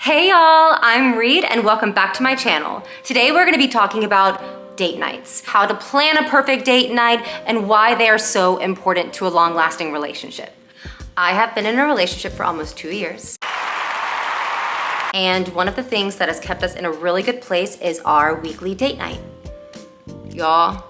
Hey y'all, I'm Reid and welcome back to my channel. Today we're gonna be talking about date nights, how to plan a perfect date night, and why they are so important to a long-lasting relationship. I have been in a relationship for almost 2 years. And one of the things that has kept us in a really good place is our weekly date night. Y'all,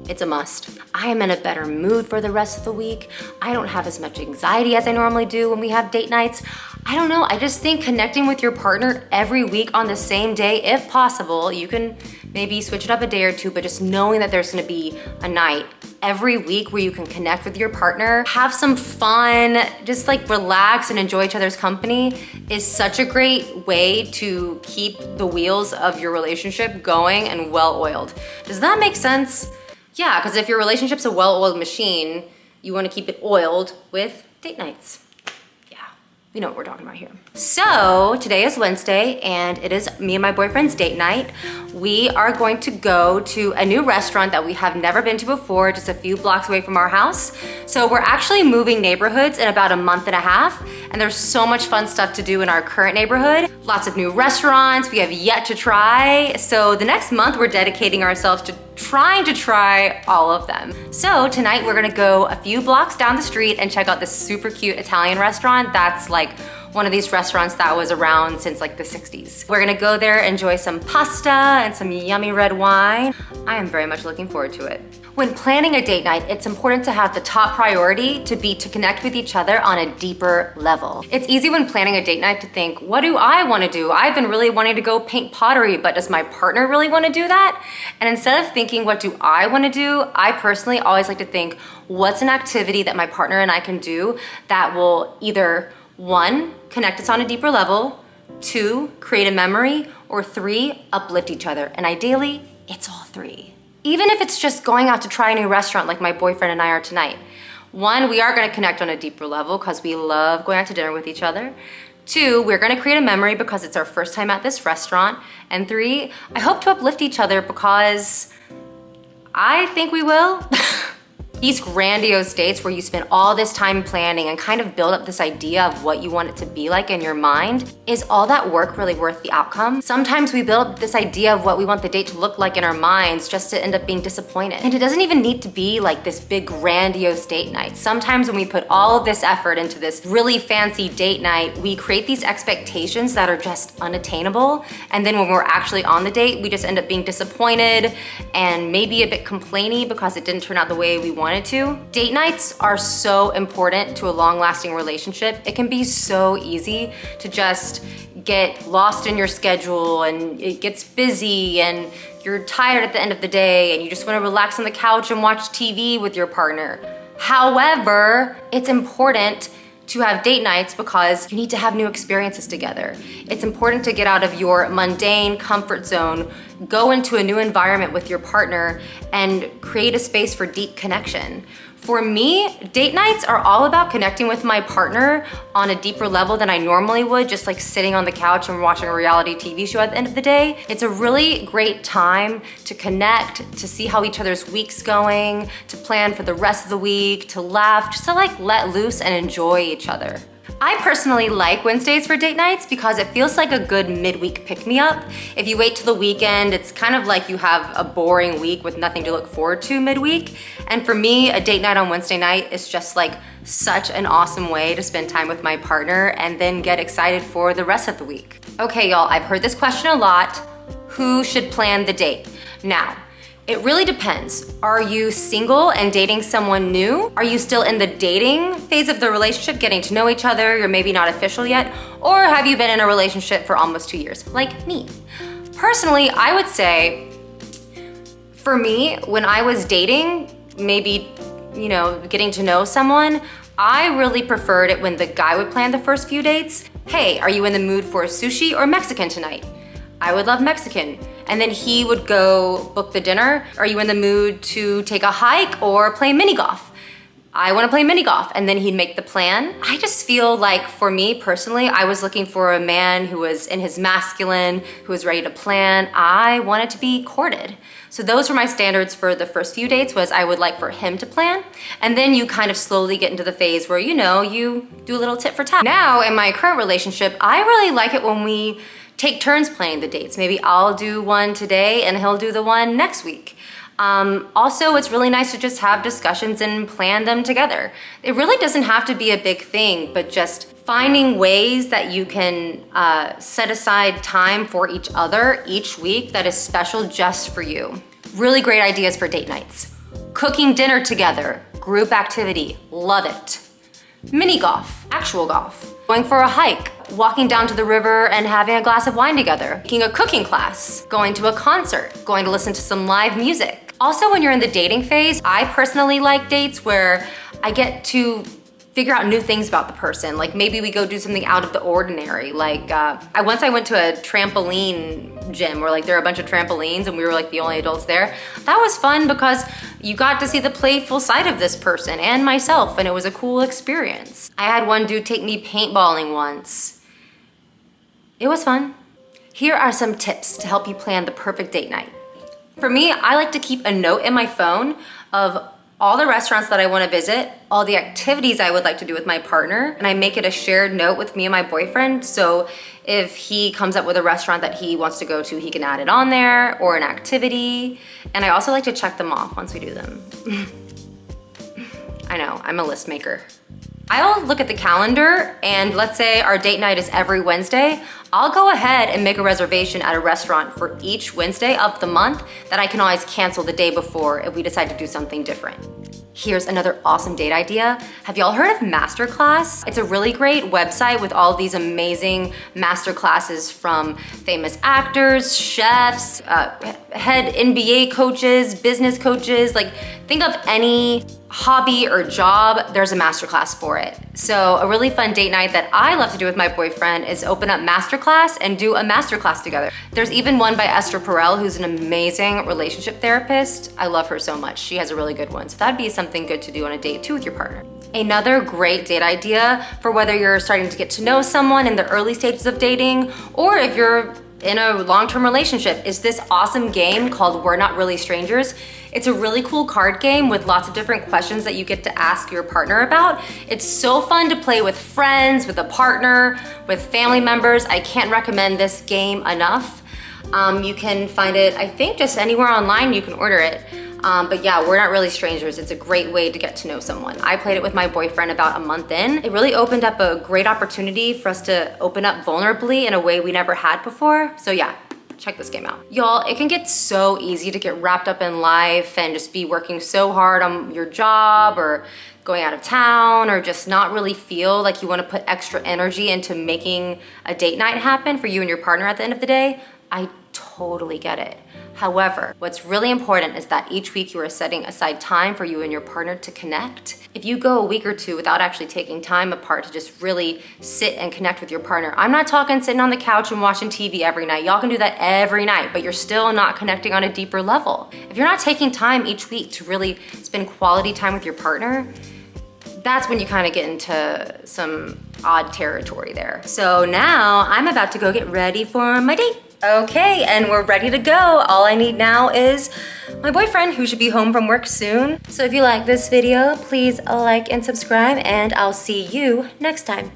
it's a must. I am in a better mood for the rest of the week. I don't have as much anxiety as I normally do when we have date nights. I don't know, I just think connecting with your partner every week on the same day, if possible, you can maybe switch it up a day or two, but just knowing that there's gonna be a night every week where you can connect with your partner, have some fun, just like relax and enjoy each other's company is such a great way to keep the wheels of your relationship going and well-oiled. Does that make sense? Yeah, because if your relationship's a well-oiled machine, you want to keep it oiled with date nights. Yeah, you know what we're talking about here. So today is Wednesday and it is me and my boyfriend's date night. We are going to go to a new restaurant that we have never been to before, just a few blocks away from our house. So we're actually moving neighborhoods in about a month and a half, and there's so much fun stuff to do in our current neighborhood. Lots of new restaurants we have yet to try. So the next month we're dedicating ourselves to trying to try all of them. So tonight we're gonna go a few blocks down the street and check out this super cute Italian restaurant that's like one of these restaurants that was around since like the 60s. We're gonna go there, enjoy some pasta and some yummy red wine. I am very much looking forward to it. When planning a date night, it's important to have the top priority to be to connect with each other on a deeper level. It's easy when planning a date night to think, what do I wanna do? I've been really wanting to go paint pottery, but does my partner really wanna do that? And instead of thinking, what do I wanna do? I personally always like to think, what's an activity that my partner and I can do that will either 1, connect us on a deeper level, 2, create a memory, or 3, uplift each other. And ideally, it's all 3. Even if it's just going out to try a new restaurant like my boyfriend and I are tonight. 1, we are gonna connect on a deeper level because we love going out to dinner with each other. 2, we're gonna create a memory because it's our first time at this restaurant. And 3, I hope to uplift each other because I think we will. These grandiose dates where you spend all this time planning and kind of build up this idea of what you want it to be like in your mind, is all that work really worth the outcome? Sometimes we build up this idea of what we want the date to look like in our minds just to end up being disappointed. And it doesn't even need to be like this big grandiose date night. Sometimes when we put all of this effort into this really fancy date night, we create these expectations that are just unattainable. And then when we're actually on the date, we just end up being disappointed and maybe a bit complainy because it didn't turn out the way we wanted to. Date nights are so important to a long-lasting relationship. It can be so easy to just get lost in your schedule and it gets busy and you're tired at the end of the day and you just want to relax on the couch and watch TV with your partner. However, it's important to have date nights because you need to have new experiences together. It's important to get out of your mundane comfort zone, go into a new environment with your partner, and create a space for deep connection. For me, date nights are all about connecting with my partner on a deeper level than I normally would, just like sitting on the couch and watching a reality TV show at the end of the day. It's a really great time to connect, to see how each other's week's going, to plan for the rest of the week, to laugh, just to like let loose and enjoy each other. I personally like Wednesdays for date nights because it feels like a good midweek pick-me-up. If you wait till the weekend, it's kind of like you have a boring week with nothing to look forward to midweek. And for me, a date night on Wednesday night is just like such an awesome way to spend time with my partner and then get excited for the rest of the week. Okay, y'all, I've heard this question a lot. Who should plan the date? Now, it really depends. Are you single and dating someone new? Are you still in the dating phase of the relationship, getting to know each other? You're maybe not official yet. Or have you been in a relationship for almost 2 years, like me? Personally, I would say, for me, when I was dating, maybe, you know, getting to know someone, I really preferred it when the guy would plan the first few dates. Hey, are you in the mood for sushi or Mexican tonight? I would love Mexican. And then he would go book the dinner. Are you in the mood to take a hike or play mini golf? I want to play mini golf, and then he'd make the plan. I just feel like for me personally, I was looking for a man who was in his masculine, who was ready to plan. I wanted to be courted. So those were my standards for the first few dates, was I would like for him to plan. And then you kind of slowly get into the phase where, you know, you do a little tit for tat. Now in my current relationship, I really like it when we take turns planning the dates. Maybe I'll do one today and he'll do the one next week. Also, it's really nice to just have discussions and plan them together. It really doesn't have to be a big thing, but just finding ways that you can set aside time for each other each week that is special just for you. Really great ideas for date nights. Cooking dinner together, group activity, love it. Mini golf, actual golf. Going for a hike, walking down to the river and having a glass of wine together. Taking a cooking class, going to a concert, going to listen to some live music. Also, when you're in the dating phase, I personally like dates where I get to figure out new things about the person. Like maybe we go do something out of the ordinary. Like once I went to a trampoline gym where like there are a bunch of trampolines and we were like the only adults there. That was fun because you got to see the playful side of this person and myself, and it was a cool experience. I had one dude take me paintballing once. It was fun. Here are some tips to help you plan the perfect date night. For me, I like to keep a note in my phone of all the restaurants that I want to visit, all the activities I would like to do with my partner, and I make it a shared note with me and my boyfriend. So if he comes up with a restaurant that he wants to go to, he can add it on there, or an activity. And I also like to check them off once we do them. I know, I'm a list maker. I'll look at the calendar, and let's say our date night is every Wednesday. I'll go ahead and make a reservation at a restaurant for each Wednesday of the month that I can always cancel the day before if we decide to do something different. Here's another awesome date idea. Have y'all heard of Masterclass? It's a really great website with all these amazing master classes from famous actors, chefs, head NBA coaches, business coaches. Like, think of any hobby or job, there's a masterclass for it. So a really fun date night that I love to do with my boyfriend is open up Masterclass and do a masterclass together. There's even one by Esther Perel, who's an amazing relationship therapist. I love her so much. She has a really good one. So that'd be something good to do on a date too with your partner. Another great date idea for whether you're starting to get to know someone in the early stages of dating, or if you're in a long-term relationship, is this awesome game called We're Not Really Strangers. It's a really cool card game with lots of different questions that you get to ask your partner about. It's so fun to play with friends, with a partner, with family members. I can't recommend this game enough. You can find it, I think, just anywhere online you can order it. But yeah, We're Not Really Strangers. It's a great way to get to know someone. I played it with my boyfriend about a month in. It really opened up a great opportunity for us to open up vulnerably in a way we never had before. So yeah, check this game out. Y'all, it can get so easy to get wrapped up in life and just be working so hard on your job or going out of town, or just not really feel like you want to put extra energy into making a date night happen for you and your partner at the end of the day. I totally get it. However, what's really important is that each week you are setting aside time for you and your partner to connect. If you go a week or two without actually taking time apart to just really sit and connect with your partner, I'm not talking sitting on the couch and watching TV every night. Y'all can do that every night, but you're still not connecting on a deeper level. If you're not taking time each week to really spend quality time with your partner, that's when you kind of get into some odd territory there. So now I'm about to go get ready for my date. Okay, and we're ready to go. All I need now is my boyfriend, who should be home from work soon. So if you like this video, please like and subscribe, and I'll see you next time.